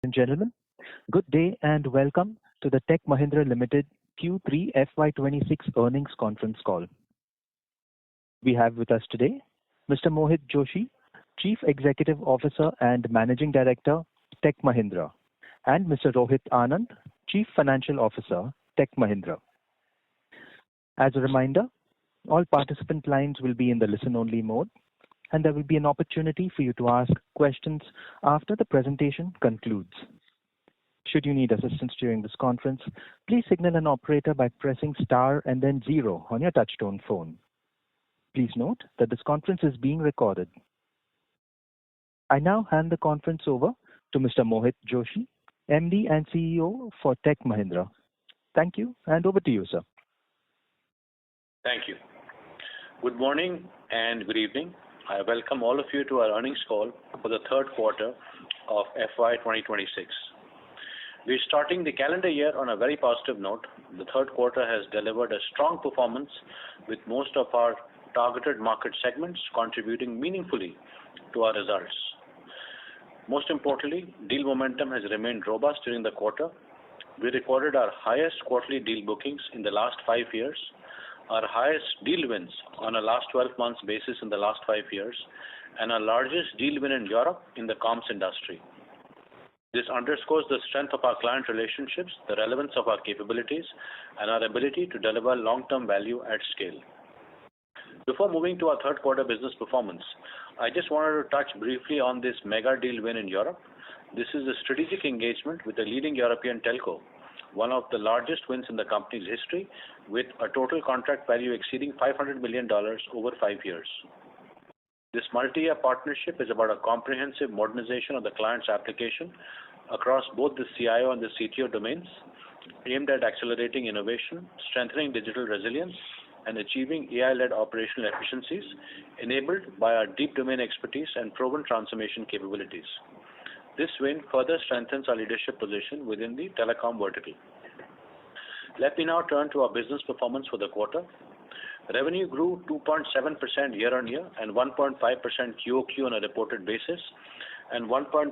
and gentlemen, good day and welcome to the Tech Mahindra Ltd Q3 FY26 earnings conference call. We have with us today Mr. Mohit Joshi, Chief Executive Officer and Managing Director, Tech Mahindra, and Mr. Rohit Anand, Chief Financial Officer, Tech Mahindra. As a reminder, all participant lines will be in the listen-only mode, and there will be an opportunity for you to ask questions after the presentation concludes. Should you need assistance during this conference, please signal an operator by pressing star and then 0 on your touchtone phone. Please note that this conference is being recorded. I now hand the conference over to Mr. Mohit Joshi, MD and CEO for Tech Mahindra. Thank you, and over to you, sir. Thank you. Good morning and good evening. I welcome all of you to our earnings call for the third quarter of FY26. We're starting the calendar year on a very positive note. The third quarter has delivered a strong performance with most of our targeted market segments contributing meaningfully to our results. Most importantly, deal momentum has remained robust during the quarter. We recorded our highest quarterly deal bookings in the last 5 years, our highest deal wins on a last 12 months basis in the last 5 years, and our largest deal win in Europe in the comms industry. This underscores the strength of our client relationships, the relevance of our capabilities, and our ability to deliver long-term value at scale. Before moving to our third quarter business performance, I just wanted to touch briefly on this mega deal win in Europe. This is a strategic engagement with a leading European telco, one of the largest wins in the company's history, with a total contract value exceeding $500 million over 5 years. This multi-year partnership is about a comprehensive modernization of the client's application across both the CIO and the CTO domains, aimed at accelerating innovation, strengthening digital resilience, and achieving AI-led operational efficiencies enabled by our deep domain expertise and proven transformation capabilities. This win further strengthens our leadership position within the telecom vertical. Let me now turn to our business performance for the quarter. Revenue grew 2.7% year-on-year and 1.5% QOQ on a reported basis, and 1.3%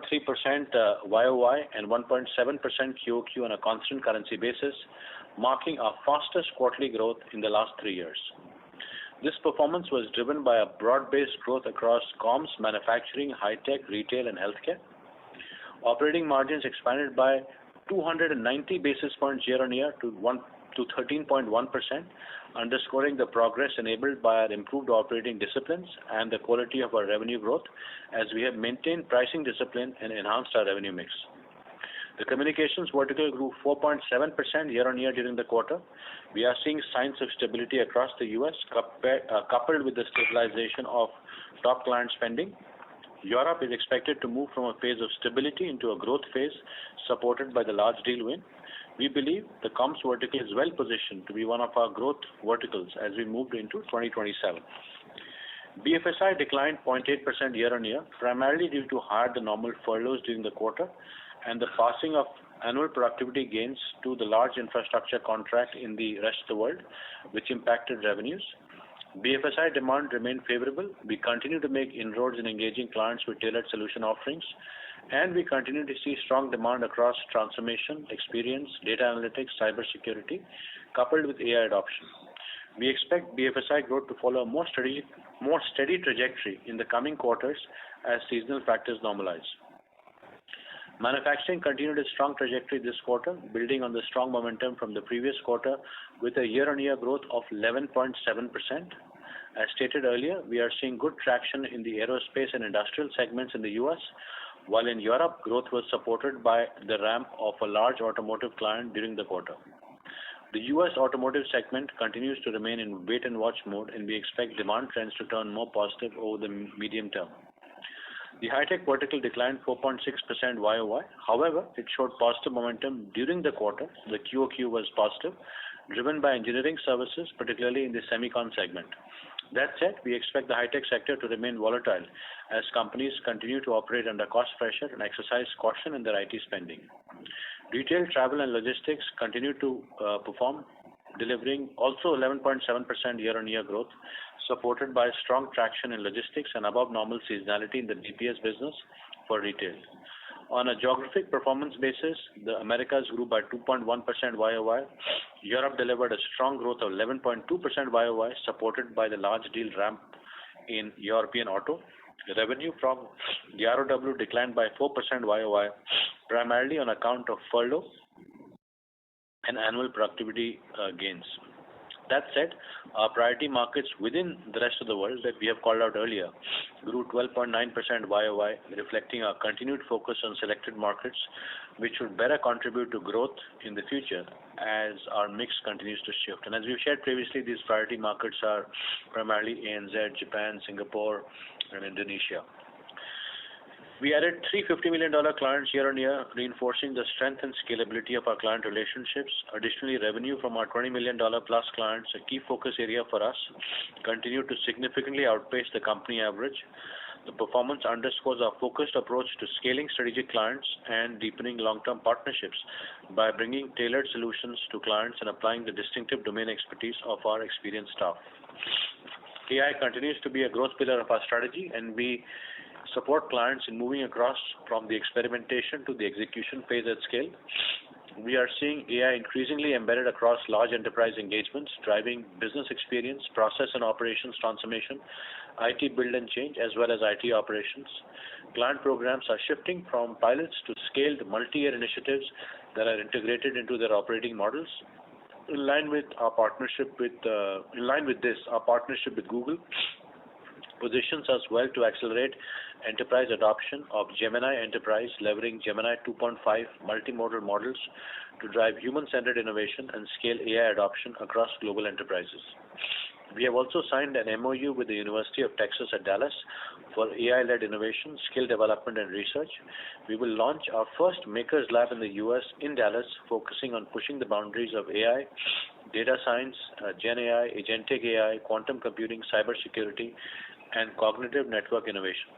YOY and 1.7% QOQ on a constant currency basis, marking our fastest quarterly growth in the last 3 years. This performance was driven by a broad-based growth across comms, manufacturing, high-tech, retail, and healthcare. Operating margins expanded by 290 basis points year-on-year to 13.1%, underscoring the progress enabled by our improved operating disciplines and the quality of our revenue growth as we have maintained pricing discipline and enhanced our revenue mix. The communications vertical grew 4.7% year-on-year during the quarter. We are seeing signs of stability across the US, coupled with the stabilization of top client spending. Europe is expected to move from a phase of stability into a growth phase supported by the large deal win. We believe the comms vertical is well positioned to be one of our growth verticals as we move into 2027. BFSI declined 0.8% year-on-year, primarily due to higher than normal furloughs during the quarter and the passing of annual productivity gains to the large infrastructure contract in the rest of the world, which impacted revenues. BFSI demand remained favorable. We continue to make inroads in engaging clients with tailored solution offerings, and we continue to see strong demand across transformation, experience, data analytics, cybersecurity, coupled with AI adoption. We expect BFSI growth to follow a more steady trajectory in the coming quarters as seasonal factors normalize. Manufacturing continued its strong trajectory this quarter, building on the strong momentum from the previous quarter with a year-on-year growth of 11.7%. As stated earlier, we are seeing good traction in the aerospace and industrial segments in the US, while in Europe, growth was supported by the ramp of a large automotive client during the quarter. The US automotive segment continues to remain in wait-and-watch mode, and we expect demand trends to turn more positive over the medium term. The high-tech vertical declined 4.6% YOY. However, it showed positive momentum during the quarter. The QOQ was positive, driven by engineering services, particularly in the semicon segment. That said, we expect the high-tech sector to remain volatile as companies continue to operate under cost pressure and exercise caution in their IT spending. Retail, travel, and logistics continue to perform, delivering also 11.7% year-on-year growth, supported by strong traction in logistics and above normal seasonality in the DPS business for retail. On a geographic performance basis, the Americas grew by 2.1% YOY. Europe delivered a strong growth of 11.2% YOY, supported by the large deal ramp in European auto. The revenue from the ROW declined by 4% YOY, primarily on account of furlough and annual productivity gains. That said, our priority markets within the rest of the world that we have called out earlier grew 12.9% YOY, reflecting our continued focus on selected markets, which should better contribute to growth in the future as our mix continues to shift. And as we've shared previously, these priority markets are primarily ANZ, Japan, Singapore, and Indonesia. We added three $50 million clients year on year, reinforcing the strength and scalability of our client relationships. Additionally, revenue from our $20 million plus clients, a key focus area for us, continued to significantly outpace the company average. The performance underscores our focused approach to scaling strategic clients and deepening long-term partnerships by bringing tailored solutions to clients and applying the distinctive domain expertise of our experienced staff. AI continues to be a growth pillar of our strategy, and we support clients in moving across from the experimentation to the execution phase at scale. We are seeing AI increasingly embedded across large enterprise engagements, driving business experience, process and operations transformation, IT build and change, as well as IT operations. Client programs are shifting from pilots to scaled multi-year initiatives that are integrated into their operating models. In line with our partnership with Google positions us well to accelerate enterprise adoption of Gemini Enterprise, leveraging Gemini 2.5 multimodal models to drive human-centered innovation and scale AI adoption across global enterprises. We have also signed an MOU with the University of Texas at Dallas for AI-led innovation, skill development, and research. We will launch our first Makers Lab in the US in Dallas, focusing on pushing the boundaries of AI, data science, Gen AI, agentic AI, quantum computing, cybersecurity, and cognitive network innovation.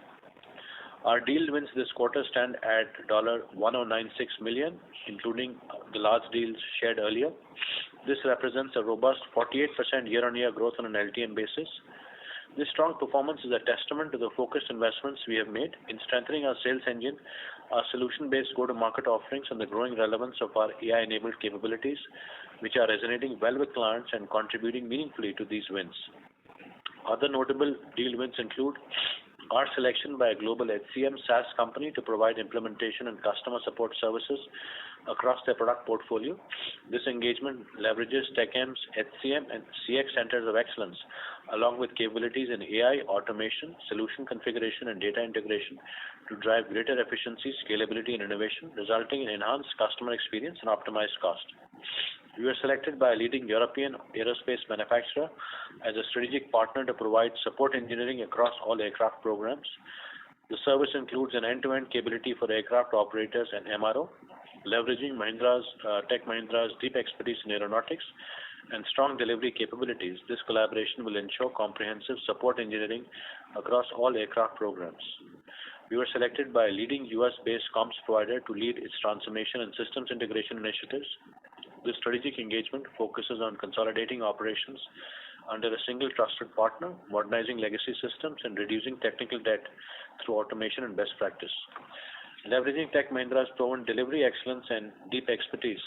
Our deal wins this quarter stand at $1096 million, including the large deals shared earlier. This represents a robust 48% year-on-year growth on an LTM basis. This strong performance is a testament to the focused investments we have made in strengthening our sales engine, our solution-based go-to-market offerings, and the growing relevance of our AI-enabled capabilities, which are resonating well with clients and contributing meaningfully to these wins. Other notable deal wins include our selection by a global HCM SaaS company to provide implementation and customer support services across their product portfolio. This engagement leverages TechM's HCM and CX centers of excellence, along with capabilities in AI, automation, solution configuration, and data integration to drive greater efficiency, scalability, and innovation, resulting in enhanced customer experience and optimized cost. We were selected by a leading European aerospace manufacturer as a strategic partner to provide support engineering across all aircraft programs. The service includes an end-to-end capability for aircraft operators and MRO, leveraging Tech Mahindra's deep expertise in aeronautics and strong delivery capabilities. This collaboration will ensure comprehensive support engineering across all aircraft programs. We were selected by a leading US-based comms provider to lead its transformation and systems integration initiatives. This strategic engagement focuses on consolidating operations under a single trusted partner, modernizing legacy systems, and reducing technical debt through automation and best practice. Leveraging Tech Mahindra's proven delivery excellence and deep expertise,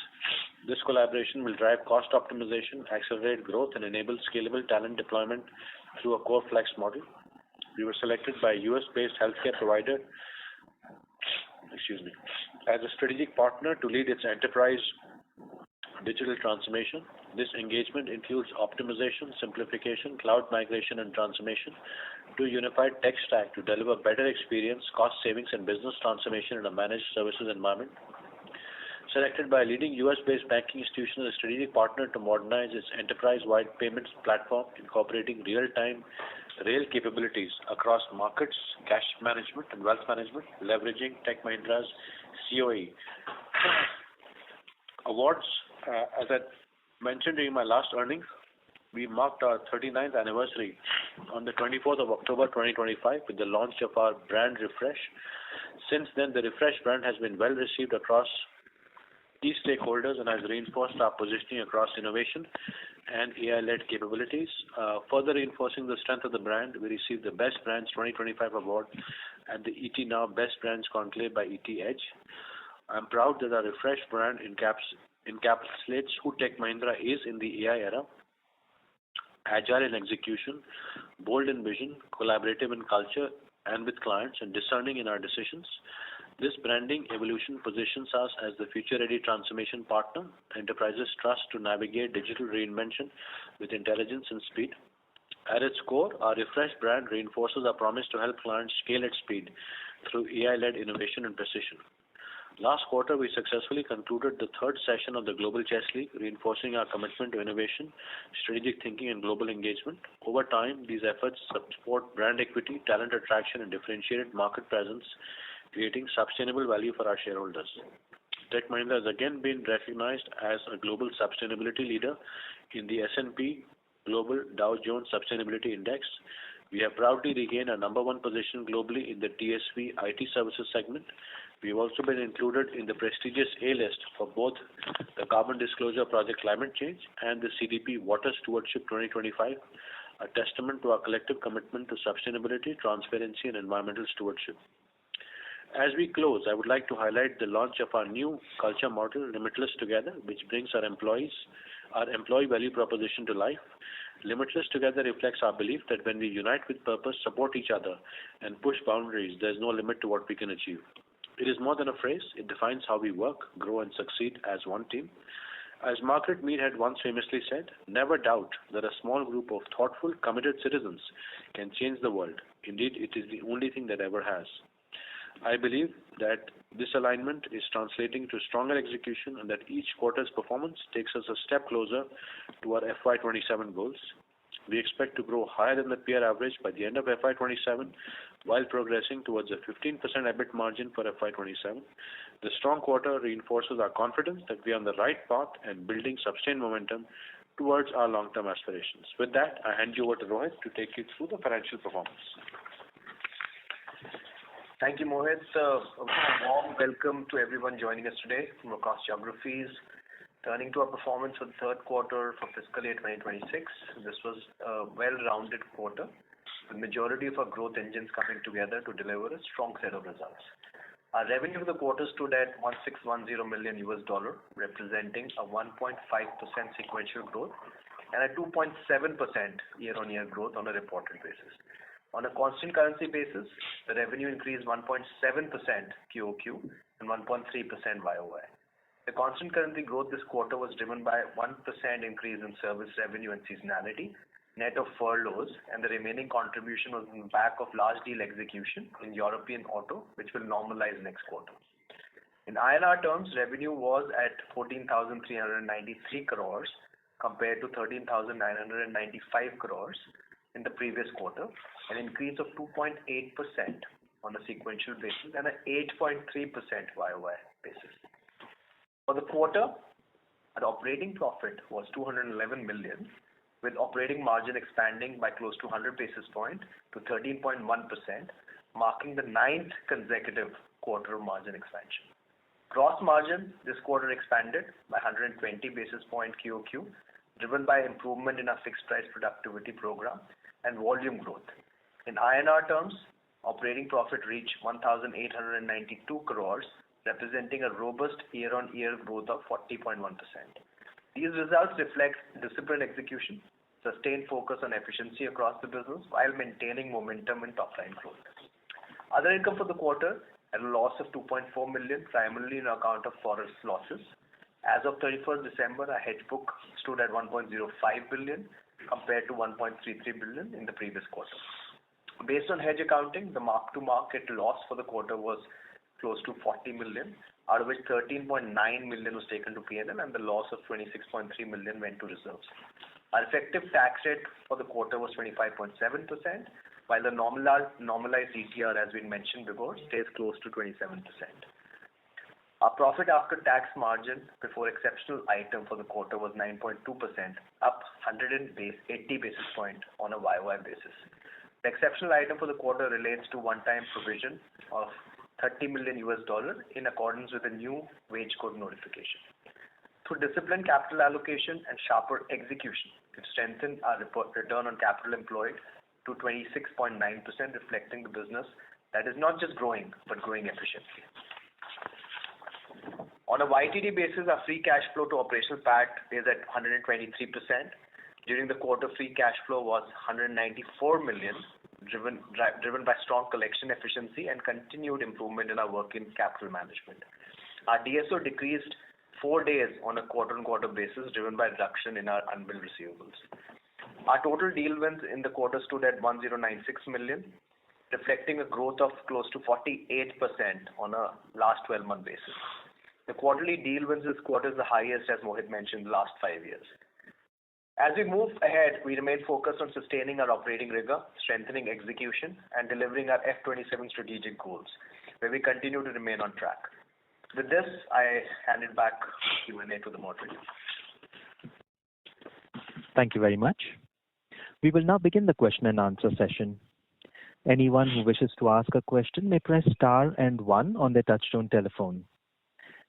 this collaboration will drive cost optimization, accelerate growth, and enable scalable talent deployment through a core flex model. We were selected by a US-based healthcare provider as a strategic partner to lead its enterprise digital transformation. This engagement includes optimization, simplification, cloud migration, and transformation to a unified tech stack to deliver better experience, cost savings, and business transformation in a managed services environment. Selected by a leading US-based banking institution as a strategic partner to modernize its enterprise-wide payments platform, incorporating real-time rail capabilities across markets, cash management, and wealth management, leveraging Tech Mahindra's COE. Awards. As I mentioned during my last earnings, we marked our 39th anniversary on the 24th of October 2025 with the launch of our brand refresh. Since then, the refreshed brand has been well received across key stakeholders and has reinforced our positioning across innovation and AI-led capabilities. Further reinforcing the strength of the brand, we received the Best Brands 2025 award at the ET Now Best Brands Conclave by ET Edge. I'm proud that our refreshed brand encapsulates who Tech Mahindra is in the AI era: agile in execution, bold in vision, collaborative in culture and with clients, and discerning in our decisions. This branding evolution positions us as the future-ready transformation partner enterprises trust to navigate digital reinvention with intelligence and speed. At its core, our refreshed brand reinforces our promise to help clients scale at speed through AI-led innovation and precision. Last quarter, we successfully concluded the third session of the Global Chess League, reinforcing our commitment to innovation, strategic thinking, and global engagement. Over time, these efforts support brand equity, talent attraction, and differentiated market presence, creating sustainable value for our shareholders. Tech Mahindra has again been recognized as a global sustainability leader in the S&P Global Dow Jones Sustainability Index. We have proudly regained a number one position globally in the TSV IT services segment. We have also been included in the prestigious A-list for both the Carbon Disclosure Project Climate Change and the CDP Water Stewardship 2025, a testament to our collective commitment to sustainability, transparency, and environmental stewardship. As we close, I would like to highlight the launch of our new culture model, Limitless Together, which brings our employee value proposition to life. Limitless Together reflects our belief that when we unite with purpose, support each other, and push boundaries, there is no limit to what we can achieve. It is more than a phrase. It defines how we work, grow, and succeed as one team. As Margaret Mead had once famously said, never doubt that a small group of thoughtful, committed citizens can change the world. Indeed, it is the only thing that ever has. I believe that this alignment is translating to stronger execution and that each quarter's performance takes us a step closer to our FY27 goals. We expect to grow higher than the peer average by the end of FY27 while progressing towards a 15% EBIT margin for FY27. The strong quarter reinforces our confidence that we are on the right path and building sustained momentum towards our long-term aspirations. With that, I hand you over to Rohit to take you through the financial performance. Thank you, Mohit. A warm welcome to everyone joining us today from across geographies. Turning to our performance for the third quarter for fiscal year 2026, this was a well-rounded quarter, with majority of our growth engines coming together to deliver a strong set of results. Our revenue for the quarter stood at $1610 million, representing a 1.5% sequential growth and a 2.7% year-on-year growth on a reported basis. On a constant currency basis, the revenue increased 1.7% QOQ and 1.3% YOY. The constant currency growth this quarter was driven by a 1% increase in service revenue and seasonality, net of furloughs, and the remaining contribution was on the back of large deal execution in European auto, which will normalize next quarter. In INR terms, revenue was at 14,393 crores compared to 13,995 crores in the previous quarter, an increase of 2.8% on a sequential basis and an 8.3% YOY basis. For the quarter, our operating profit was 211 million, with operating margin expanding by close to 100 basis points to 13.1%, marking the 9th consecutive quarter of margin expansion. Gross margin this quarter expanded by 120 basis points QOQ, driven by improvement in our fixed price productivity program and volume growth. In INR terms, operating profit reached 1,892 crores, representing a robust year-on-year growth of 40.1%. These results reflect disciplined execution, sustained focus on efficiency across the business while maintaining momentum in top-line growth. Other income for the quarter had a loss of 2.4 million, primarily on account of forex losses. As of 31st December, our hedge book stood at 1.05 billion compared to 1.33 billion in the previous quarter. Based on hedge accounting, the mark-to-market loss for the quarter was close to 40 million, out of which 13.9 million was taken to P&L and the loss of 26.3 million went to reserves. Our effective tax rate for the quarter was 25.7%, while the normalized ETR, as we mentioned before, stays close to 27%. Our profit after tax margin before exceptional item for the quarter was 9.2%, up 180 basis points on a YOY basis. The exceptional item for the quarter relates to one-time provision of $30 million in accordance with the new wage code notification. Through disciplined capital allocation and sharper execution, it strengthened our return on capital employed to 26.9%, reflecting the business That is not just growing, but growing efficiently. On a YTD basis, our free cash flow to operational PAT is at 123%. During the quarter, free cash flow was 194 million, driven by strong collection efficiency and continued improvement in our working capital management. Our DSO decreased 4 days on a quarter-on-quarter basis, driven by reduction in our unbilled receivables. Our total deal wins in the quarter stood at 1096 million, reflecting a growth of close to 48% on a last 12-month basis. The quarterly deal wins this quarter is the highest, as Mohit mentioned, the last 5 years. As we move ahead, we remain focused on sustaining our operating rigor, strengthening execution, and delivering our FY27 strategic goals, where we continue to remain on track. With this, I hand it back Q&A to the moderator. Thank you very much. We will now begin the question and answer session. Anyone who wishes to ask a question may press star and 1 on their touchtone telephone.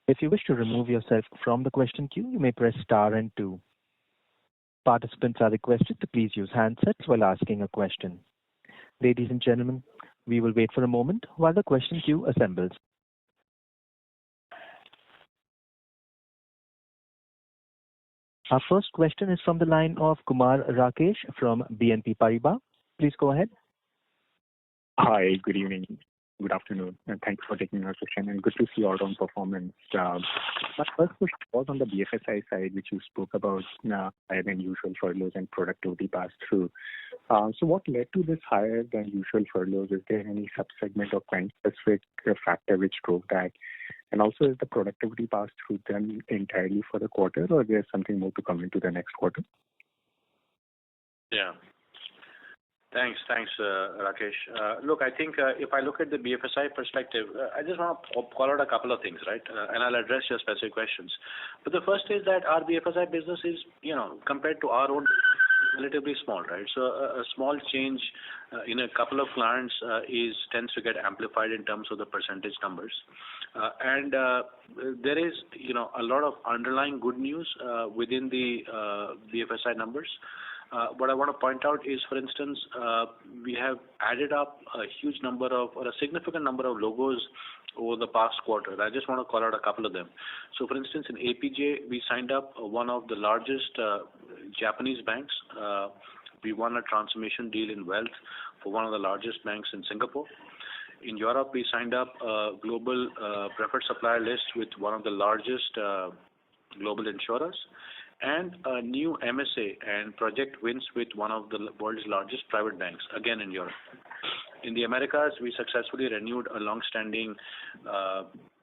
If you wish to remove yourself from the question queue, you may press star and 2. Participants are requested to please use handsets while asking a question. Ladies and gentlemen, we will wait for a moment while the question queue assembles. Our first question is from the line of Kumar Rakesh from BNP Paribas. Please go ahead. Hi, good evening, good afternoon, and thanks for taking our question, and good to see all round performance. My first question was on the BFSI side, which you spoke about, higher than usual furloughs and productivity pass-through. So what led to this higher than usual furloughs? Is there any sub-segment or client-specific factor which drove that? And also, is the productivity pass-through done entirely for the quarter, or there's something more to come into the next quarter? Yeah. Thanks, Rakesh. Look, I think if I look at the BFSI perspective, I just want to call out a couple of things, right? And I'll address your specific questions. But the first is that our BFSI business is, compared to our own, relatively small, right? So a small change in a couple of clients tends to get amplified in terms of the percentage numbers. And there is, a lot of underlying good news within the BFSI numbers. What I want to point out is, for instance, we have added up a huge number of, or a significant number of logos over the past quarter. I just want to call out a couple of them. So, for instance, in APJ, we signed up one of the largest Japanese banks. We won a transformation deal in wealth for one of the largest banks in Singapore. In Europe, we signed up a global preferred supplier list with one of the largest global insurers, and a new MSA and project wins with one of the world's largest private banks, again in Europe. In the Americas, we successfully renewed a long-standing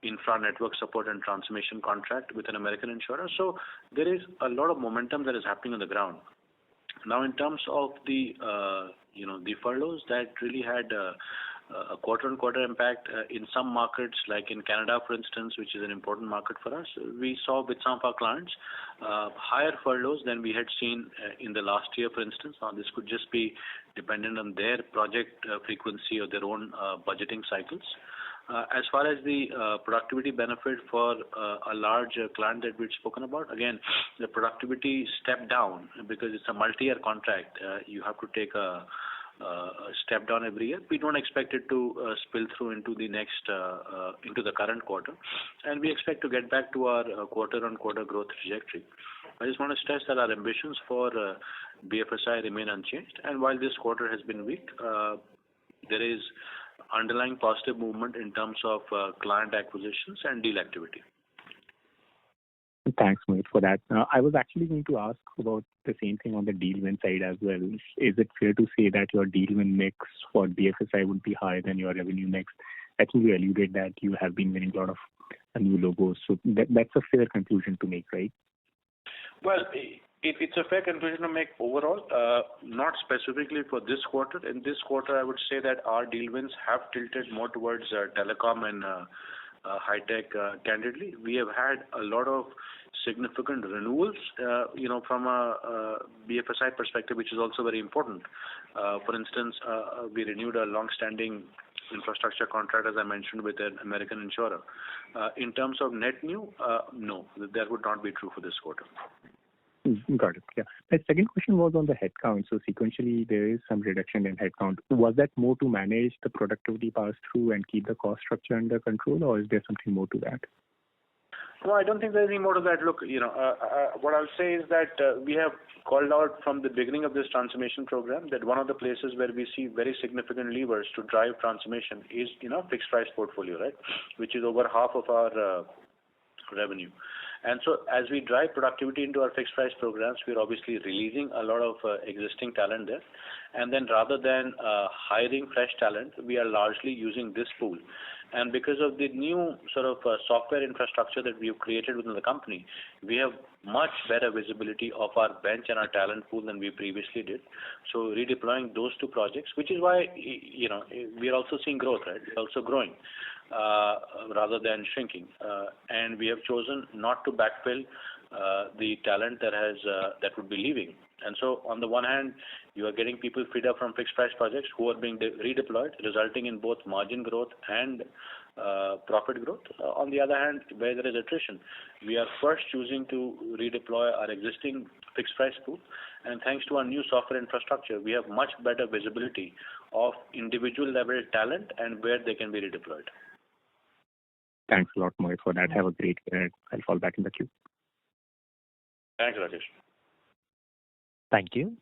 infra network support and transformation contract with an American insurer. So there is a lot of momentum that is happening on the ground. Now, in terms of the furloughs, that really had a quarter-on-quarter impact in some markets, like in Canada, for instance, which is an important market for us. We saw with some of our clients higher furloughs than we had seen in the last year, for instance. Now, this could just be dependent on their project frequency or their own budgeting cycles. As far as the productivity benefit for a large client that we've spoken about, again, the productivity stepped down because it's a multi-year contract. You have to take a step down every year. We don't expect it to spill through into the into the current quarter, and we expect to get back to our quarter-on-quarter growth trajectory. I just want to stress that our ambitions for BFSI remain unchanged, and while this quarter has been weak, there is underlying positive movement in terms of client acquisitions and deal activity. Thanks, Mohit, for that. I was actually going to ask about the same thing on the deal win side as well. Is it fair to say that your deal win mix for BFSI would be higher than your revenue mix? I think you alluded that you have been winning a lot of new logos. So that's a fair conclusion to make, right? Well, it's a fair conclusion to make overall, not specifically for this quarter. In this quarter, I would say that our deal wins have tilted more towards telecom and high-tech, candidly. We have had a lot of significant renewals, from a BFSI perspective, which is also very important. For instance, we renewed a long-standing infrastructure contract, as I mentioned, with an American insurer. In terms of net new, no, that would not be true for this quarter. Got it. Yeah. My second question was on the headcount. So sequentially, there is some reduction in headcount. Was that more to manage the productivity pass-through and keep the cost structure under control, or is there something more to that? No, I don't think there's any more to that. Look, what I'll say is that we have called out from the beginning of this transformation program that one of the places where we see very significant levers to drive transformation is fixed price portfolio, right, which is over half of our revenue. And so as we drive productivity into our fixed price programs, we're obviously releasing a lot of existing talent there. And then rather than hiring fresh talent, we are largely using this pool. And because of the new sort of software infrastructure that we have created within the company, we have much better visibility of our bench and our talent pool than we previously did. So redeploying those two projects, which is why we are also seeing growth, right? We're also growing rather than shrinking. And we have chosen not to backfill the talent that would be leaving. And so on the one hand, you are getting people freed up from fixed price projects who are being redeployed, resulting in both margin growth and profit growth. On the other hand, where there is attrition, we are first choosing to redeploy our existing fixed price pool. And thanks to our new software infrastructure, we have much better visibility of individual level talent and where they can be redeployed. Thanks a lot, Mohit, for that. Have a great day. I'll fall back in the queue. Thanks, Rajesh. Thank you.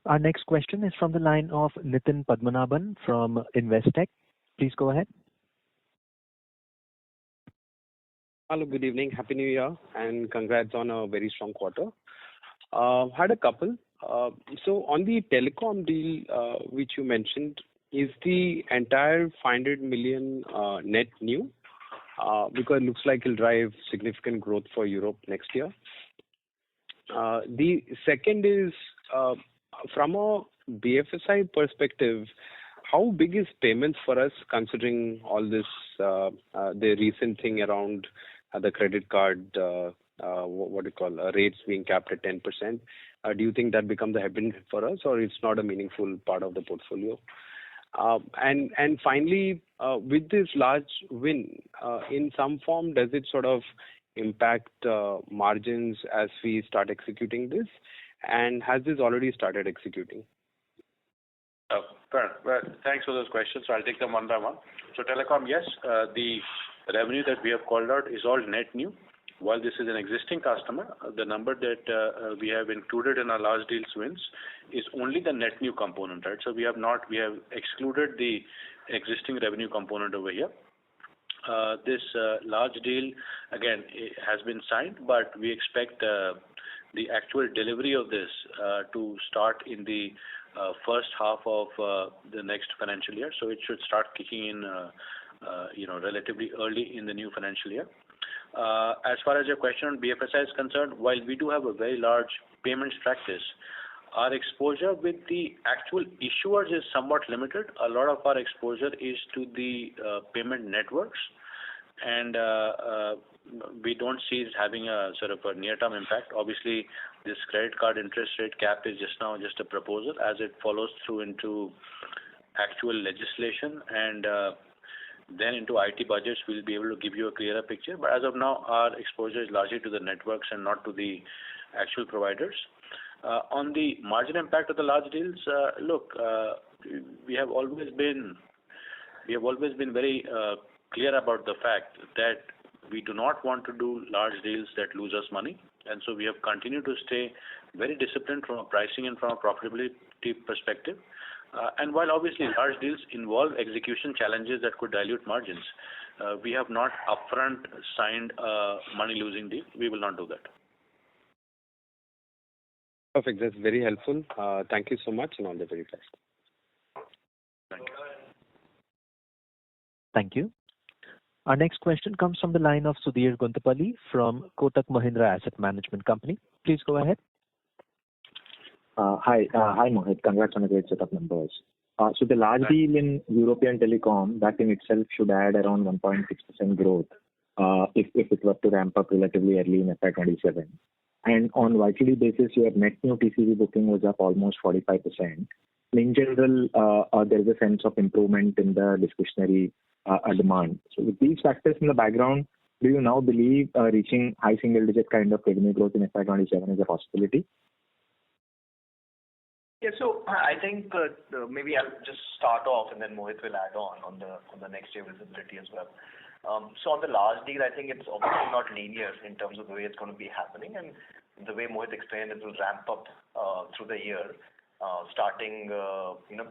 Our next question is from the line of Nitin Padmanabhan from Investec. Please go ahead. Hello, good evening. Happy New Year and congrats on a very strong quarter. Had a couple. So on the telecom deal which you mentioned, is the entire 500 million net new? Because it looks like it'll drive significant growth for Europe next year. The second is from a BFSI perspective, how big is payments for us considering all this, the recent thing around the credit card, rates being capped at 10%? Do you think that becomes a headwind for us, or it's not a meaningful part of the portfolio? And finally, with this large win, in some form, does it sort of impact margins as we start executing this? And has this already started executing? Fair. Well, thanks for those questions. So I'll take them one by one. So telecom, yes, the revenue that we have called out is all net new. While this is an existing customer, the number that we have included in our large deals wins is only the net new component, right? So we have excluded the existing revenue component over here. This large deal, again, has been signed, but we expect the actual delivery of this to start in the first half of the next financial year. So it should start kicking in, relatively early in the new financial year. As far as your question on BFSI is concerned, while we do have a very large payments practice, our exposure with the actual issuers is somewhat limited. A lot of our exposure is to the payment networks, and we don't see it having a sort of a near-term impact. Obviously, this credit card interest rate cap is just a proposal. As it follows through into actual legislation and then into IT budgets, we'll be able to give you a clearer picture. But as of now, our exposure is largely to the networks and not to the actual providers. On the margin impact of the large deals, we have always been very clear about the fact that we do not want to do large deals that lose us money, and so we have continued to stay very disciplined from a pricing and from a profitability perspective. And while obviously large deals involve execution challenges that could dilute margins, we have not upfront signed a money-losing deal. We will not do that. Perfect. That's very helpful. Thank you so much, and all the very best. Thank you. Thank you. Our next question comes from the line of Sudhir Guntupalli from Kotak Mahindra Asset Management Company. Please go ahead. Hi, Mohit. Congrats on a great set of numbers. So the large deal in European telecom, that in itself should add around 1.6% growth if it were to ramp up relatively early in FY27. And on YTD basis, your net new TCV booking was up almost 45%. In general, there is a sense of improvement in the discretionary demand. So with these factors in the background, do you now believe reaching high single-digit kind of revenue growth in FY27 is a possibility? Yeah, so I think maybe I'll just start off and then Mohit will add on the next year visibility as well. So on the large deal, I think it's obviously not linear in terms of the way it's going to be happening, and the way Mohit explained, it will ramp up through the year, starting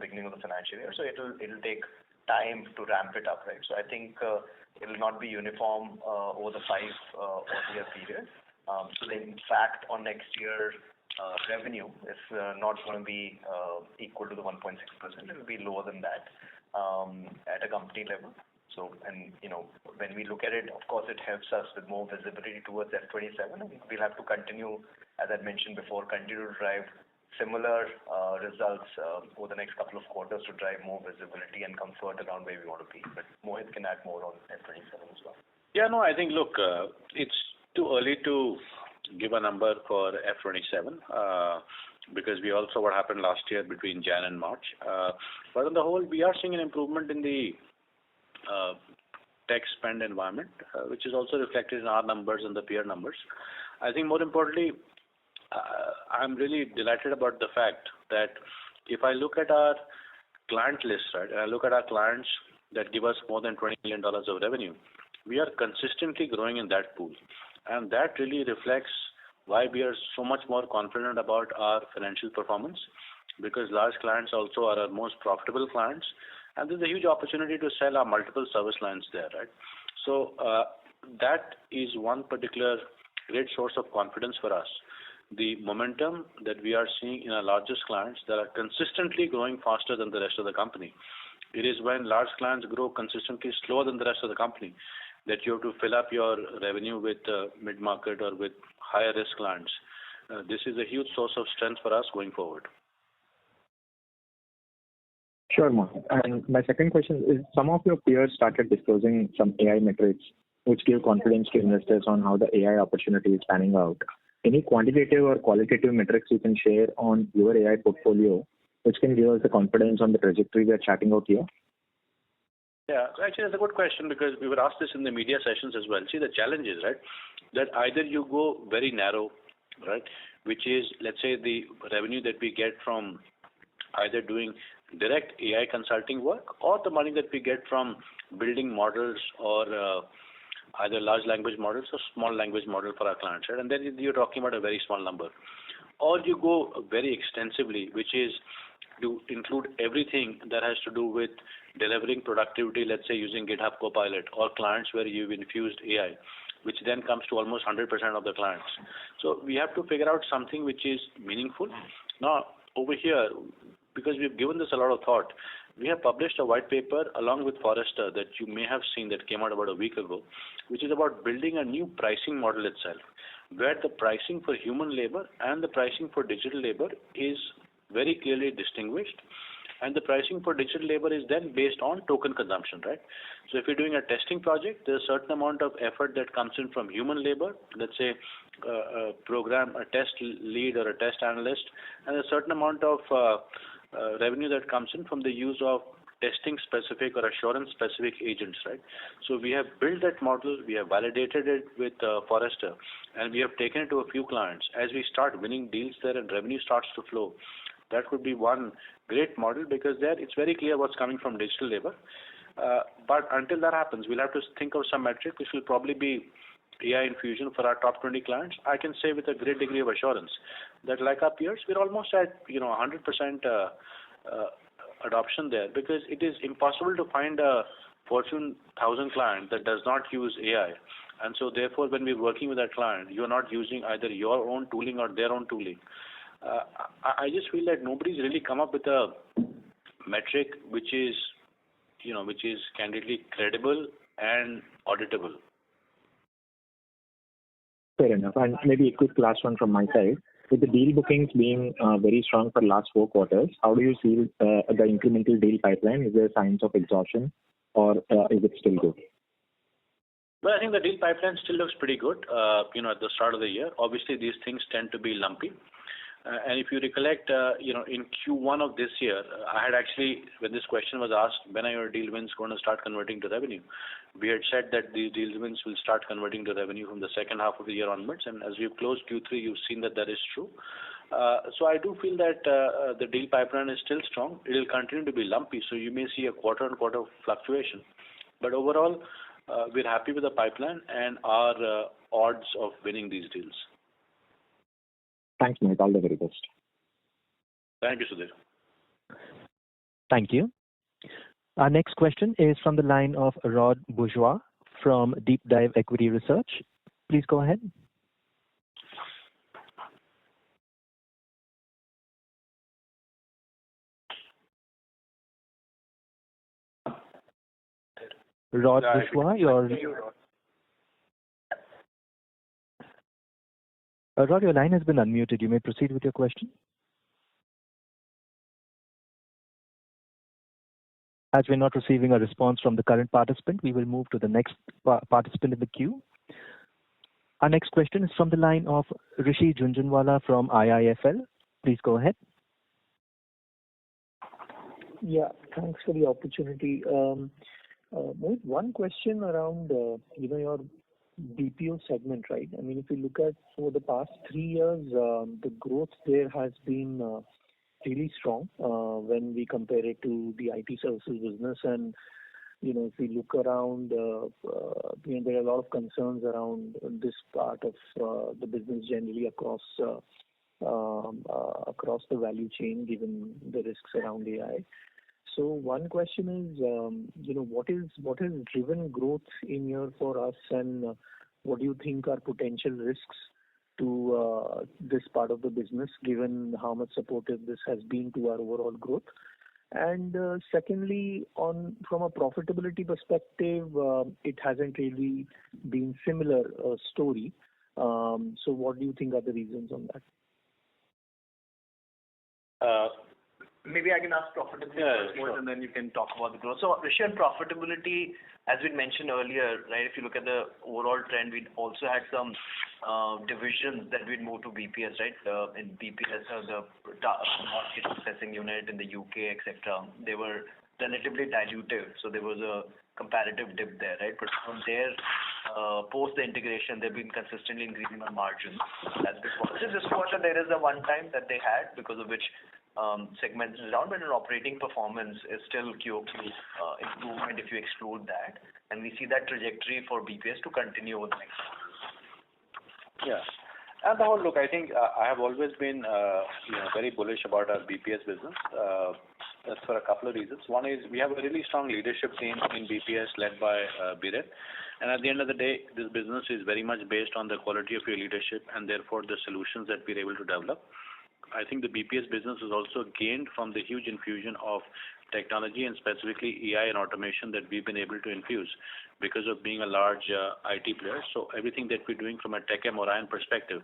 beginning of the financial year. So it'll take time to ramp it up, right? So I think it will not be uniform over the 5-year period. So then, in fact, on next year revenue is not going to be equal to the 1.6%. It will be lower than that at a company level. So, and when we look at it, of course, it helps us with more visibility towards F27. And we'll have to continue, as I mentioned before, continue to drive similar results over the next couple of quarters to drive more visibility and comfort around where we want to be. But Mohit can add more on F27 as well. Yeah, no, I think, look, it's too early to give a number for F27 because we also what happened last year between Jan and March. But on the whole, we are seeing an improvement in the tech spend environment, which is also reflected in our numbers and the peer numbers. I think more importantly, I'm really delighted about the fact that if I look at our client list, right, and I look at our clients that give us more than $20 million of revenue, we are consistently growing in that pool. And that really reflects why we are so much more confident about our financial performance, because large clients also are our most profitable clients. And there's a huge opportunity to sell our multiple service lines there, right? So that is one particular great source of confidence for us. The momentum that we are seeing in our largest clients that are consistently growing faster than the rest of the company. It is when large clients grow consistently slower than the rest of the company that you have to fill up your revenue with mid-market or with higher risk clients. This is a huge source of strength for us going forward. Sure, Mohit. And my second question is, some of your peers started disclosing some AI metrics which give confidence to investors on how the AI opportunity is panning out. Any quantitative or qualitative metrics you can share on your AI portfolio which can give us the confidence on the trajectory we are chatting out here? Yeah, actually that's a good question because we were asked this in the media sessions as well. See, the challenge is, right, that either you go very narrow, right, which is, let's say, the revenue that we get from either doing direct AI consulting work or the money that we get from building models or either large language models or small language model for our clients, right? And then you're talking about a very small number. Or you go very extensively, which is to include everything that has to do with delivering productivity, let's say using GitHub Copilot, or clients where you've infused AI, which then comes to almost 100% of the clients. So we have to figure out something which is meaningful. Now, over here, because we've given this a lot of thought, we have published a white paper along with Forrester that you may have seen that came out about a week ago, which is about building a new pricing model itself, where the pricing for human labor and the pricing for digital labor is very clearly distinguished. And the pricing for digital labor is then based on token consumption, right? So if you're doing a testing project, there's a certain amount of effort that comes in from human labor, let's say a test lead or a test analyst, and a certain amount of revenue that comes in from the use of testing specific or assurance specific agents, right? So we have built that model, we have validated it with Forrester, and we have taken it to a few clients. As we start winning deals there and revenue starts to flow, that could be one great model because there it's very clear what's coming from digital labor. But until that happens, we'll have to think of some metric which will probably be AI infusion for our top 20 clients. I can say with a great degree of assurance that like our peers, we're almost at 100% adoption there, because it is impossible to find a Fortune 1000 client that does not use AI. And so therefore, when we're working with that client, you're not using either your own tooling or their own tooling. I just feel that nobody's really come up with a metric which is candidly credible and auditable. Fair enough. And maybe a quick last one from my side. With the deal bookings being very strong for the last 4 quarters, how do you see the incremental deal pipeline? Is there signs of exhaustion or is it still good? Well, I think the deal pipeline still looks pretty good, at the start of the year. Obviously, these things tend to be lumpy. And if you recollect, in Q1 of this year, I had actually, when this question was asked, when are your deal wins going to start converting to revenue? We had said that the deal wins will start converting to revenue from the second half of the year onwards. And as we've closed Q3, you've seen that is true. So I do feel that the deal pipeline is still strong. It will continue to be lumpy, so you may see a quarter-on-quarter fluctuation. But overall, we're happy with the pipeline and our odds of winning these deals. Thanks, Mohit. All the very best. Thank you, Sudhir. Thank you. Our next question is from the line of Rod Bourgeois from Deep Dive Equity Research. Please go ahead. Rod Bourgeois, Rod, your line has been unmuted. You may proceed with your question. As we're not receiving a response from the current participant, we will move to the next participant in the queue. Our next question is from the line of Rishi Jhunjhunwala from IIFL. Please go ahead. Yeah, thanks for the opportunity. Mohit, one question around your BPO segment, right? I mean, if you look at over the past 3 years, the growth there has been really strong when we compare it to the IT services business. And if we look around, there are a lot of concerns around this part of the business generally across the value chain, given the risks around AI. So one question is, what has driven growth in here for us, and what do you think are potential risks to this part of the business, given how much supportive this has been to our overall growth? And secondly, from a profitability perspective, it hasn't really been similar story. So what do you think are the reasons on that? Maybe I can ask profitability first, sure. And then you can talk about the growth. So, Rishi, on profitability, as we mentioned earlier, right, if you look at the overall trend, we also had some divisions that we'd moved to BPS, right? In BPS, the market processing unit in the UK, etc. They were relatively dilutive, so there was a comparative dip there, right? But from there, post the integration, they've been consistently increasing on margins. That's been positive. This quarter, there is a one-time that they had, because of which segments is down, but an operating performance is still QOQ improvement if you exclude that. And we see that trajectory for BPS to continue over the next Yeah. And look, I think I have always been very bullish about our BPS business. That's for a couple of reasons. One is we have a really strong leadership team in BPS led by Biren. And at the end of the day, this business is very much based on the quality of your leadership and therefore the solutions that we're able to develop. I think the BPS business has also gained from the huge infusion of technology and specifically AI and automation that we've been able to infuse because of being a large IT player. So everything that we're doing from a TechM Orion perspective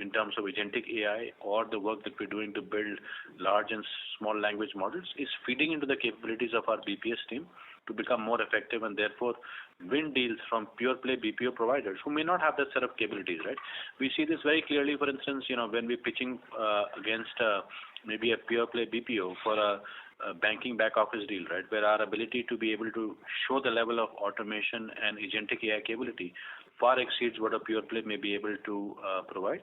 in terms of agentic AI or the work that we're doing to build large and small language models is feeding into the capabilities of our BPS team to become more effective and therefore win deals from pure play BPO providers who may not have that set of capabilities, right? We see this very clearly, for instance, when we're pitching against maybe a pure play BPO for a banking back office deal, right, where our ability to be able to show the level of automation and agentic AI capability far exceeds what a pure play may be able to provide.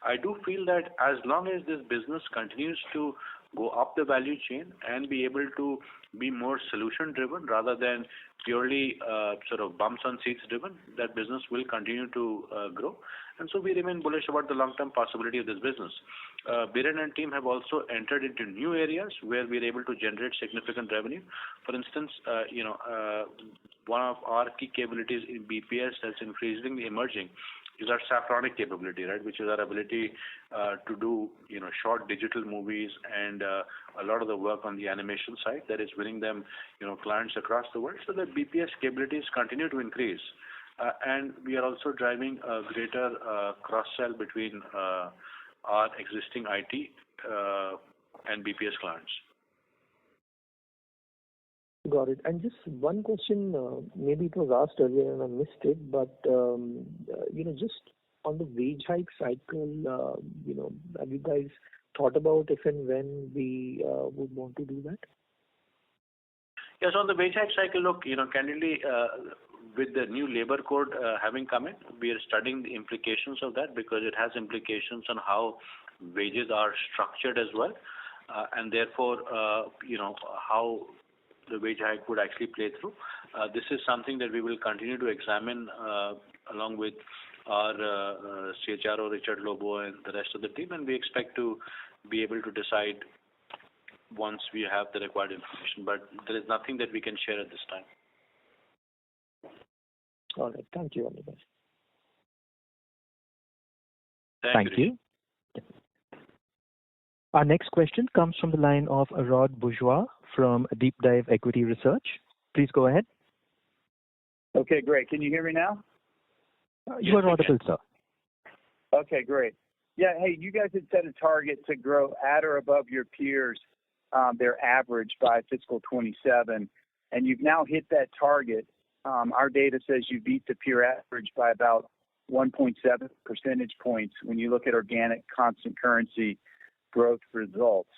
I do feel that as long as this business continues to go up the value chain and be able to be more solution driven rather than purely sort of bumps on seats driven, that business will continue to grow. And so we remain bullish about the long-term possibility of this business. Biren and team have also entered into new areas where we're able to generate significant revenue. For instance, one of our key capabilities in BPS that's increasingly emerging is our Saffronic capability, right, which is our ability to do short digital movies and a lot of the work on the animation side that is winning them clients across the world. So the BPS capabilities continue to increase, and we are also driving a greater cross-sell between our existing IT and BPS clients. Got it. And just one question, maybe it was asked earlier and I missed it, but just on the wage hike cycle, have you guys thought about if and when we would want to do that? Yes, on the wage hike cycle, look, candidly, with the new labor code having come in, we are studying the implications of that because it has implications on how wages are structured as well, and therefore, how the wage hike would actually play through. This is something that we will continue to examine along with our CHRO, Richard Lobo, and the rest of the team, and we expect to be able to decide once we have the required information. But there is nothing that we can share at this time. All right. Thank you. All the best. Thank you. Our next question comes from the line of Rod Bourgeois from Deep Dive Equity Research. Please go ahead. Okay, great. Can you hear me now? You are audible, sir. Okay, great. Yeah, hey, you guys had set a target to grow at or above your peers, their average by fiscal 27, and you've now hit that target. Our data says you beat the peer average by about 1.7 percentage points when you look at organic constant currency growth results.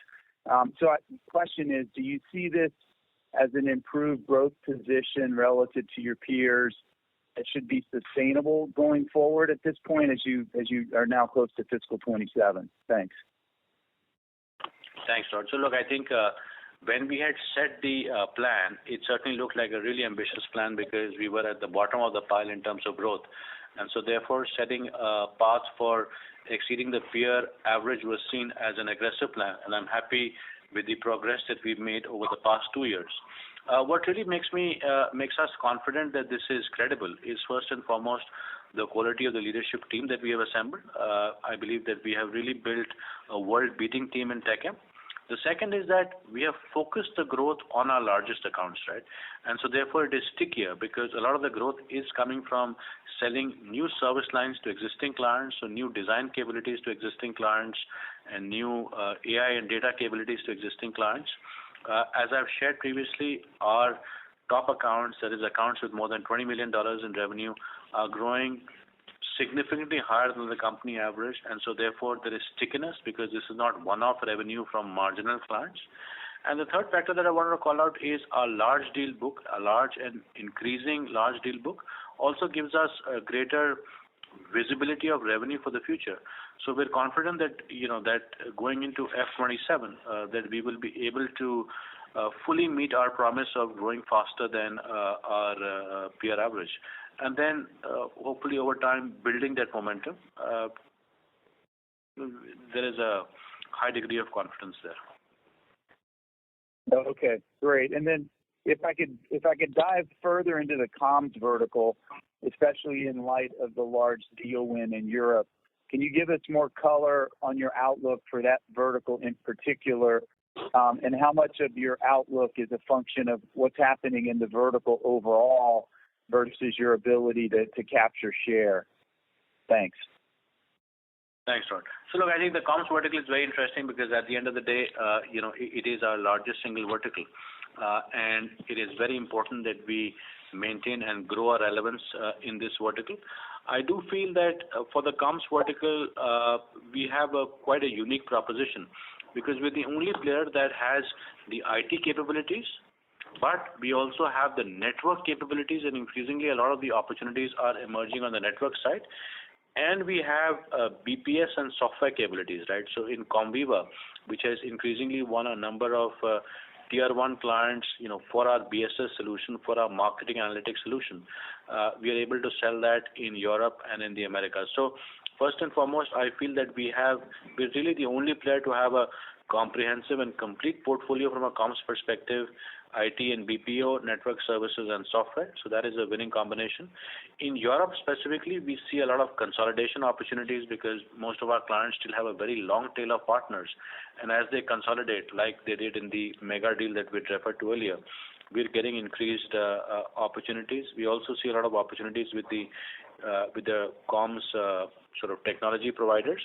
So the question is, do you see this as an improved growth position relative to your peers that should be sustainable going forward at this point as you are now close to fiscal 27? Thanks. Thanks, Rod. So look, I think when we had set the plan, it certainly looked like a really ambitious plan because we were at the bottom of the pile in terms of growth. And so therefore, setting a path for exceeding the peer average was seen as an aggressive plan. And I'm happy with the progress that we've made over the past 2 years. What really makes us confident that this is credible is first and foremost the quality of the leadership team that we have assembled. I believe that we have really built a world-beating team in TechM. The second is that we have focused the growth on our largest accounts, right? And so therefore it is stickier because a lot of the growth is coming from selling new service lines to existing clients, so new design capabilities to existing clients, and new AI and data capabilities to existing clients. As I've shared previously, our top accounts, that is accounts with more than $20 million in revenue, are growing significantly higher than the company average, and so therefore there is stickiness because this is not one-off revenue from marginal clients. And the third factor that I wanted to call out is our large deal book, a large and increasing large deal book, also gives us a greater visibility of revenue for the future. So we're confident that that going into F27 that we will be able to fully meet our promise of growing faster than our peer average, and then hopefully over time building that momentum. There is a high degree of confidence there. Okay, great. And then if I could dive further into the comms vertical, especially in light of the large deal win in Europe, can you give us more color on your outlook for that vertical in particular, and how much of your outlook is a function of what's happening in the vertical overall versus your ability to capture share? Thanks. Thanks, Rod. So look, I think the comms vertical is very interesting because at the end of the day, it is our largest single vertical, and it is very important that we maintain and grow our relevance in this vertical. I do feel that for the comms vertical, we have quite a unique proposition because we're the only player that has the IT capabilities, but we also have the network capabilities, and increasingly a lot of the opportunities are emerging on the network side. And we have BPS and software capabilities, right? So in Comviva, which has increasingly won a number of tier 1 clients, for our BSS solution, for our marketing analytics solution, we are able to sell that in Europe and in the Americas. So first and foremost, I feel that we're really the only player to have a comprehensive and complete portfolio from a comms perspective, IT and BPO, network services and software. So that is a winning combination. In Europe specifically, we see a lot of consolidation opportunities because most of our clients still have a very long tail of partners. And as they consolidate, like they did in the mega deal that we referred to earlier, we're getting increased opportunities. We also see a lot of opportunities with the comms sort of technology providers.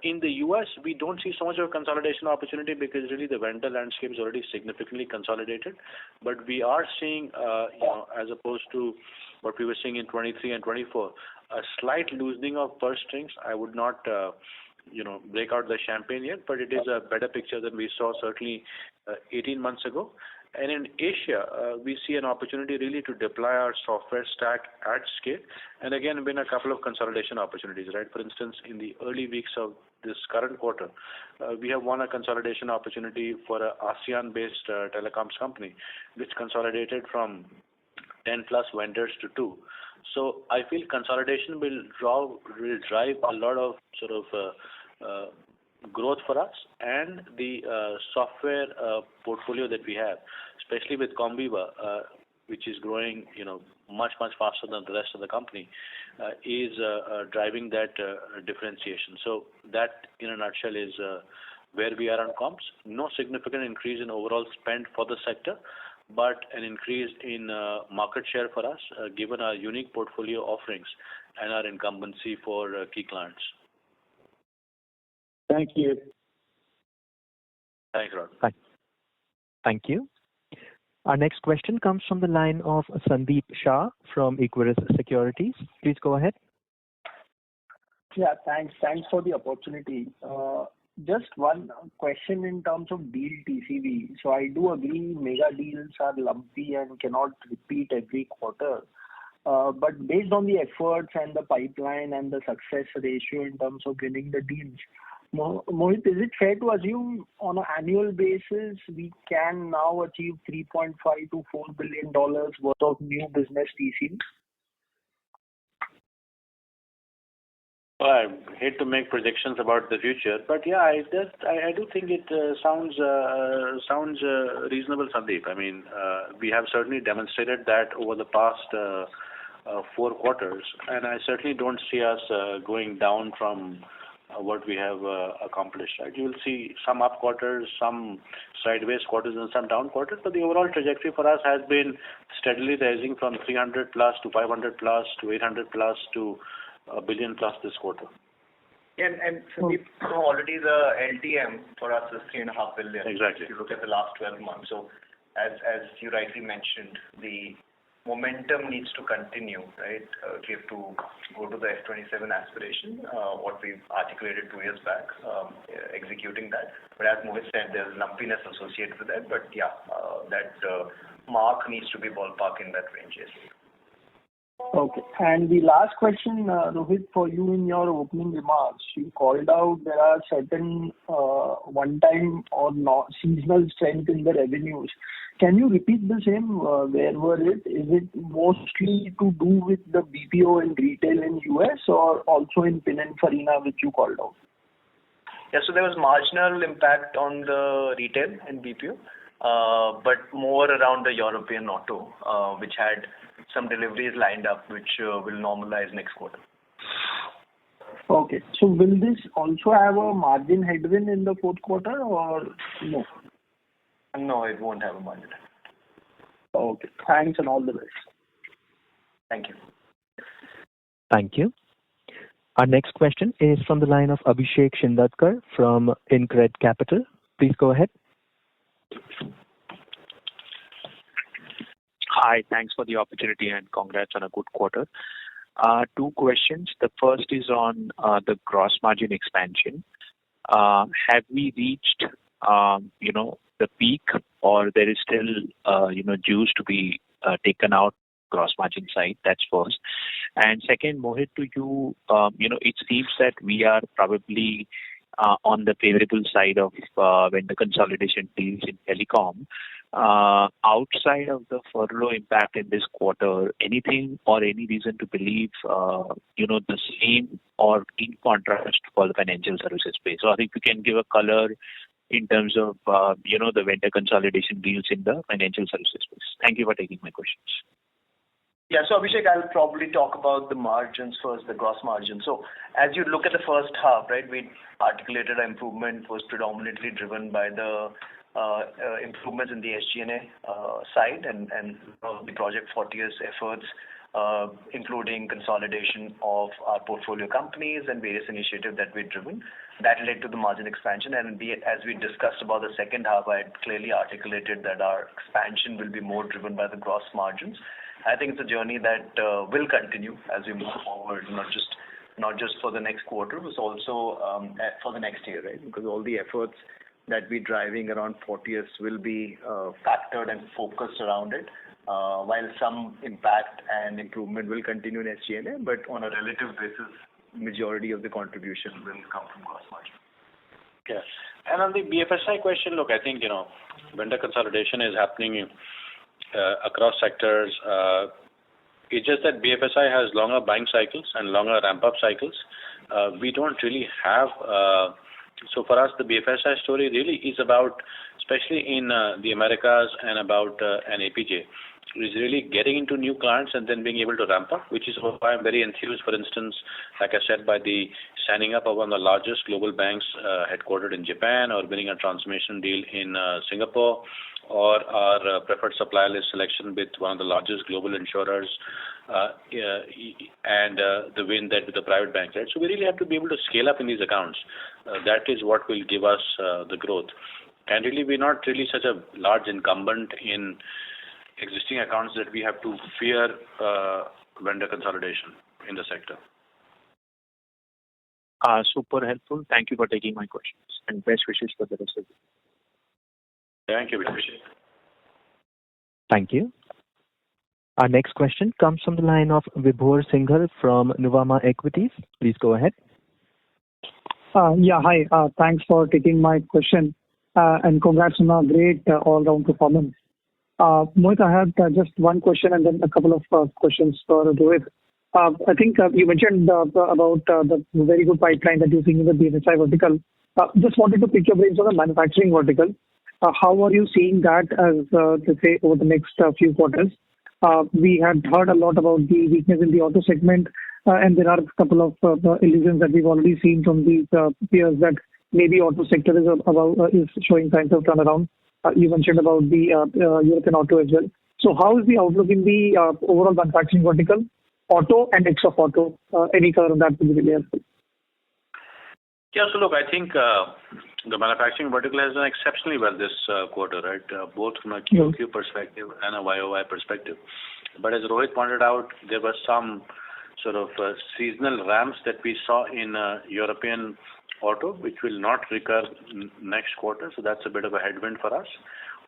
In the U.S., we don't see so much of a consolidation opportunity because really the vendor landscape is already significantly consolidated. But we are seeing, as opposed to what we were seeing in 23 and 24, a slight loosening of purse strings. I would not break out the champagne yet, but it is a better picture than we saw certainly 18 months ago. And in Asia, we see an opportunity really to deploy our software stack at scale, and again, been a couple of consolidation opportunities, right? For instance, in the early weeks of this current quarter, we have won a consolidation opportunity for a ASEAN-based telecoms company, which consolidated from 10 plus vendors to 2. So I feel consolidation will drive a lot of sort of growth for us, and the software portfolio that we have, especially with Comviva, which is growing much faster than the rest of the company, is driving that differentiation. So that in a nutshell is where we are on comps. No significant increase in overall spend for the sector, but an increase in market share for us, given our unique portfolio offerings and our incumbency for key clients. Thank you. Thanks, Rod. Thank you. Our next question comes from the line of Sandeep Shah from Equirus Securities. Please go ahead. Yeah, thanks. Thanks for the opportunity. Just one question in terms of deal TCV. So I do agree mega deals are lumpy and cannot repeat every quarter. But based on the efforts and the pipeline and the success ratio in terms of winning the deals, Mohit, is it fair to assume on an annual basis we can now achieve $3.5 to $4 billion worth of new business TCV? Well, I hate to make predictions about the future, but yeah, I do think it sounds reasonable, Sandeep. I mean, we have certainly demonstrated that over the past 4 quarters, and I certainly don't see us going down from what we have accomplished. Right? You will see some up quarters, some sideways quarters, and some down quarters, but the overall trajectory for us has been steadily rising from 300 plus to 500 plus to 800 plus to $1 billion plus this quarter. And Sandeep, already the LTM for us is $3.5 billion. Exactly. If you look at the last 12 months. So as you rightly mentioned, the momentum needs to continue, right? We have to go to the F27 aspiration, what we've articulated 2 years back, executing that. But as Mohit said, there's lumpiness associated with that. But yeah, that mark needs to be ballpark in that range, yes. Okay. And the last question, Rohit, for you in your opening remarks, you called out there are certain one-time or seasonal strength in the revenues. Can you repeat the same? Where were it? Is it mostly to do with the BPO and retail in US or also in Pininfarina, which you called out? Yeah, so there was marginal impact on the retail and BPO, but more around the European auto, which had some deliveries lined up, which will normalize next quarter. Okay. So will this also have a margin headwind in the 4th quarter or no? No, it won't have a margin. Okay. Thanks and all the best. Thank you. Thank you. Our next question is from the line of Abhishek Shindadkar from InCred Capital. Please go ahead. Hi, thanks for the opportunity and congrats on a good quarter. 2 questions. The first is on the gross margin expansion. Have we reached, the peak, or there is still, juice to be taken out gross margin side? That's first. And second, Mohit, to you, it seems that we are probably on the favorable side of when the consolidation deals in telecom. Outside of the furlough impact in this quarter, anything or any reason to believe, the same or in contrast for the financial services space? So I think you can give a color in terms of, the vendor consolidation deals in the financial services space. Thank you for taking my questions. Yeah, so Abhishek, I'll probably talk about the margins first, the gross margin. So as you look at the first half, right, we articulated our improvement was predominantly driven by the improvements in the SG&A side and the Project Fortius efforts, including consolidation of our portfolio companies and various initiatives that we've driven. That led to the margin expansion. And as we discussed about the second half, I had clearly articulated that our expansion will be more driven by the gross margins. I think it's a journey that will continue as we move forward, not just not just for the next quarter, but also for the next year, right? Because all the efforts that we're driving around Fortius will be factored and focused around it. While some impact and improvement will continue in SG&A, but on a relative basis, majority of the contribution will come from gross margin. Yeah. And on the BFSI question, look, I think, vendor consolidation is happening across sectors. It's just that BFSI has longer buying cycles and longer ramp-up cycles. We don't really have... So for us, the BFSI story really is about, especially in the Americas and about an APJ, is really getting into new clients and then being able to ramp up, which is why I'm very enthused, for instance, like I said, by the signing up of one of the largest global banks headquartered in Japan, or winning a transformation deal in Singapore, or our preferred supplier list selection with one of the largest global insurers, and the win that with the private bank, right? So we really have to be able to scale up in these accounts. That is what will give us the growth. And really, we're not really such a large incumbent in existing accounts that we have to fear vendor consolidation in the sector. Super helpful. Thank you for taking my questions, and best wishes for the rest of the day. Thank you. We appreciate it. Thank you. Our next question comes from the line of Vibhor Singhal from Nuvama Equities. Please go ahead. Yeah, hi. Thanks for taking my question, and congrats on a great all-round performance. Mohit, I have just one question and then a couple of questions for Rohit. I think you mentioned about the very good pipeline that you're seeing in the BFSI vertical. Just wanted to pick your brains on the manufacturing vertical. How are you seeing that as, let's say, over the next few quarters? We had heard a lot about the weakness in the auto segment, and there are a couple of illusions that we've already seen from these peers that maybe auto sector is showing signs of turnaround. You mentioned about the European auto as well. So how is the outlook in the overall manufacturing vertical, auto and ex of auto? Any color on that would be really helpful. Yeah, so look, I think the manufacturing vertical has done exceptionally well this quarter, right? Both from a QOQ perspective and a YOY perspective. But as Rohit pointed out, there were some sort of seasonal ramps that we saw in European auto, which will not recur next quarter. So that's a bit of a headwind for us.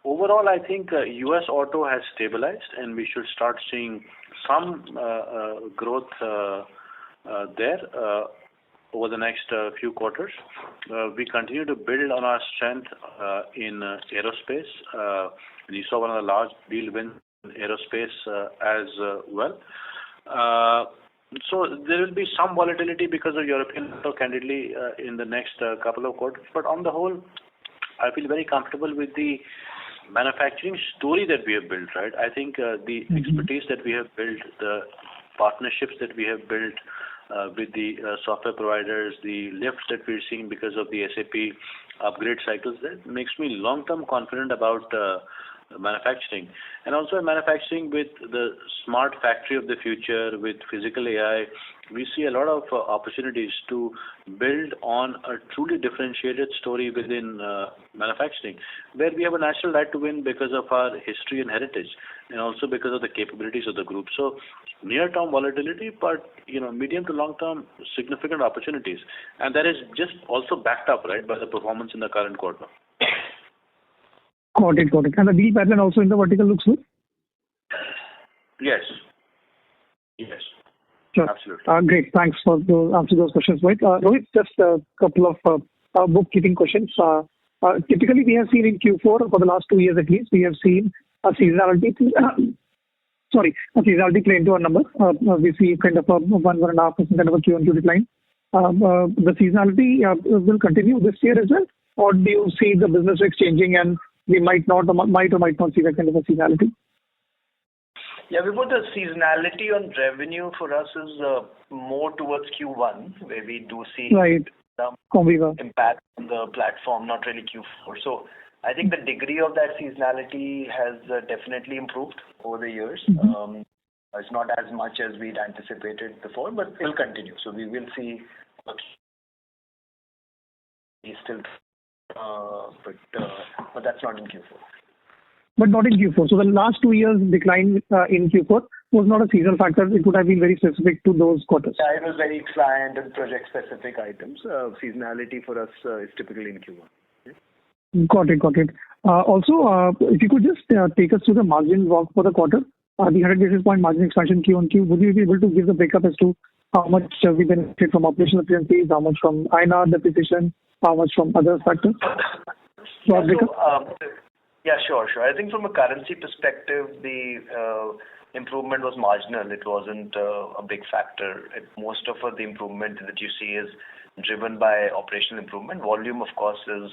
Overall, I think US auto has stabilized, and we should start seeing some growth there over the next few quarters. We continue to build on our strength in aerospace. We saw one of the large deal wins in aerospace as well. So there will be some volatility because of European auto, candidly, in the next couple of quarters. But on the whole, I feel very comfortable with the manufacturing story that we have built, right? I think the expertise that we have built, the partnerships that we have built with the software providers, the lift that we're seeing because of the SAP upgrade cycles, that makes me long-term confident about manufacturing. And also in manufacturing, with the smart factory of the future, with physical AI, we see a lot of opportunities to build on a truly differentiated story within manufacturing, where we have a natural right to win because of our history and heritage, and also because of the capabilities of the group. So near-term volatility, but medium to long-term significant opportunities, and that is just also backed up, right, by the performance in the current quarter. Got it. And the deal pattern also in the vertical looks good? Yes. Sure. Absolutely. Great. Thanks for answering those questions, Rohit. Rohit, just a couple of bookkeeping questions. Typically, we have seen in Q4, for the last 2 years at least, we have seen a seasonality play into our number. We see kind of a 1.5% kind of a Q1Q decline. The seasonality will continue this year as well, or do you see the business mix changing and we might or might not see that kind of a seasonality? Yeah, we put the seasonality on revenue for us is more towards Q1, where we do see some impact on the platform, not really Q4. So I think the degree of that seasonality has definitely improved over the years. It's not as much as we'd anticipated before, but it will continue. So we will see still, but that's not in Q4. But not in Q4. So the last 2 years decline in Q4 was not a seasonal factor. It would have been very specific to those quarters. Yeah, it was very client and project specific items. Seasonality for us is typically in Q1. Got it. Also, if you could just take us through the margin walk for the quarter, the 100 basis point margin expansion Q on Q, would you be able to give the breakup as to how much we benefited from operational efficiencies, how much from INR depreciation, how much from other factors? Yeah, sure. I think from a currency perspective, the improvement was marginal. It wasn't a big factor. Most of the improvement that you see is driven by operational improvement. Volume, of course, is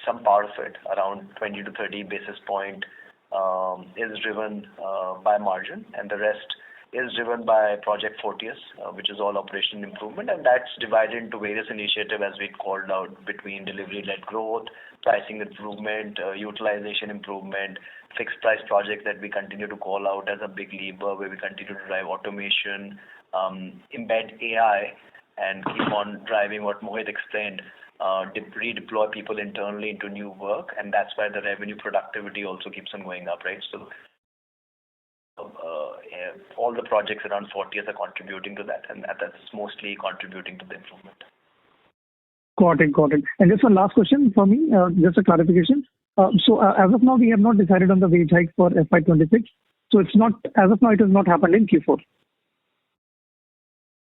some part of it, around 20 to 30 basis point, is driven by margin, and the rest is driven by Project Fortius, which is all operational improvement, and that's divided into various initiatives as we called out between delivery-led growth, pricing improvement, utilization improvement, fixed price projects that we continue to call out as a big lever where we continue to drive automation, embed AI, and keep on driving what Mohit explained, redeploy people internally into new work, and that's why the revenue productivity also keeps on going up, right? So all the projects around 40 are contributing to that, and that's mostly contributing to the improvement. Got it. And just one last question for me, just a clarification. So as of now, we have not decided on the wage hike for FY26. So it's not, as of now, it has not happened in Q4.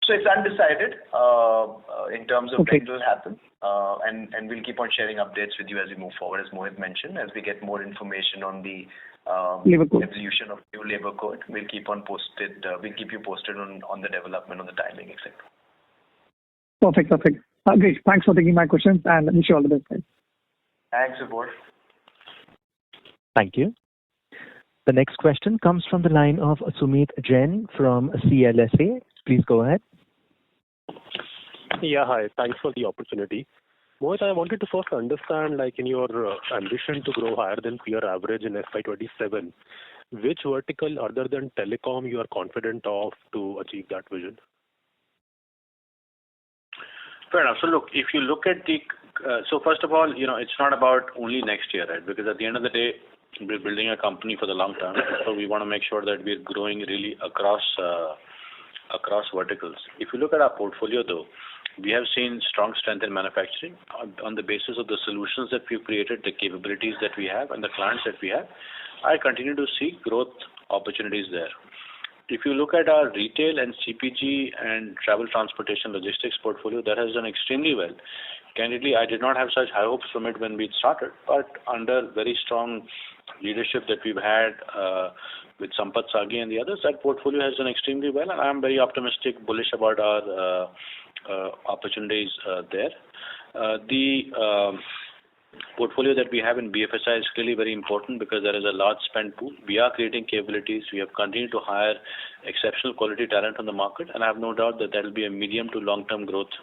So it's undecided in terms of when it will happen, and we'll keep on sharing updates with you as we move forward, as Mohit mentioned, as we get more information on the evolution of new labor code. We'll keep you posted on the development, on the timing, etc. Perfect. Great. Thanks for taking my questions, and wish you all the best, guys. Thanks, Vibhor. Thank you. The next question comes from the line of Sumit Jain from CLSA. Please go ahead. Yeah, hi. Thanks for the opportunity. Mohit, I wanted to first understand, like in your ambition to grow higher than peer average in FY27, which vertical other than telecom you are confident of to achieve that vision? Fair enough. So look, if you look at so first of all, it's not about only next year, right? Because at the end of the day, we're building a company for the long term. So we want to make sure that we're growing really across verticals. If you look at our portfolio, though, we have seen strong strength in manufacturing on the basis of the solutions that we've created, the capabilities that we have, and the clients that we have. I continue to see growth opportunities there. If you look at our retail and CPG and travel, transportation, logistics portfolio, that has done extremely well. Candidly, I did not have such high hopes from it when we started, but under very strong leadership that we've had with Sampath Sagi and the others, that portfolio has done extremely well, and I'm very optimistic, bullish about our opportunities there. The portfolio that we have in BFSI is clearly very important because there is a large spend pool. We are creating capabilities. We have continued to hire exceptional quality talent on the market, and I have no doubt that will be a medium to long-term growth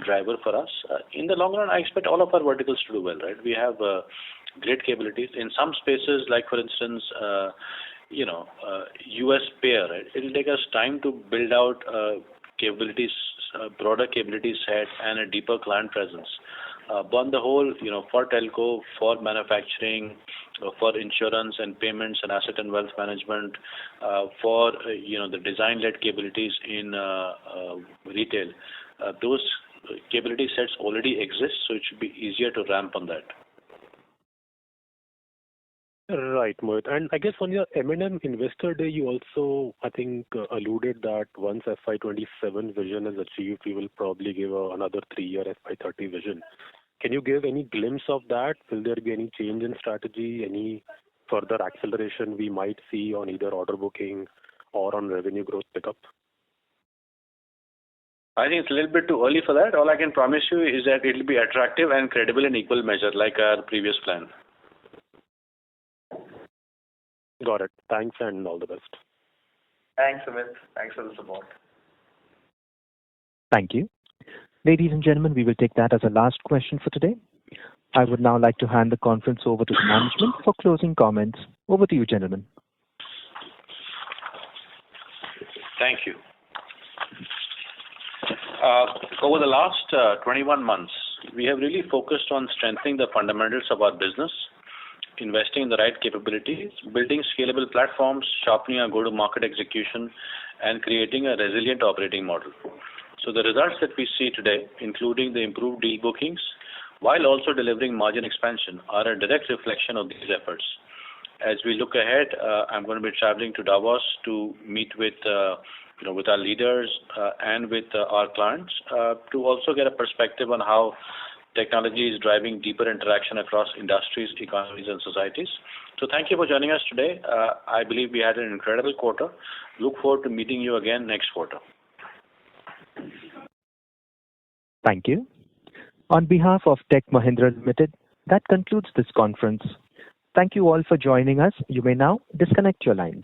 driver for us. In the long run, I expect all of our verticals to do well, right? We have great capabilities. In some spaces, like for instance, US payer, right? It will take us time to build out capabilities, broader capability set, and a deeper client presence. But on the whole, for telco, for manufacturing, for insurance and payments and asset and wealth management, for the design-led capabilities in retail, those capability sets already exist, so it should be easier to ramp on that. Right, Mohit. And I guess on your M&M Investor Day, you also, I think, alluded that once FY27 vision is achieved, we will probably give another 3-year FY30 vision. Can you give any glimpse of that? Will there be any change in strategy, any further acceleration we might see on either order booking or on revenue growth pickup? I think it's a little bit too early for that. All I can promise you is that it will be attractive and credible in equal measure, like our previous plan. Got it. Thanks and all the best. Thanks, Amit. Thanks for the support. Thank you. Ladies and gentlemen, we will take that as a last question for today. I would now like to hand the conference over to the management for closing comments. Over to you, gentlemen. Thank you. Over the last 21 months, we have really focused on strengthening the fundamentals of our business investing in the right capabilities, building scalable platforms, sharpening our go-to-market execution, and creating a resilient operating model. So the results that we see today, including the improved deal bookings, while also delivering margin expansion, are a direct reflection of these efforts. As we look ahead, I'm going to be traveling to Davos to meet with with our leaders and with our clients to also get a perspective on how technology is driving deeper interaction across industries, economies, and societies. So thank you for joining us today. I believe we had an incredible quarter. Look forward to meeting you again next quarter. Thank you. On behalf of Tech Mahindra Ltd, that concludes this conference. Thank you all for joining us. You may now disconnect your lines.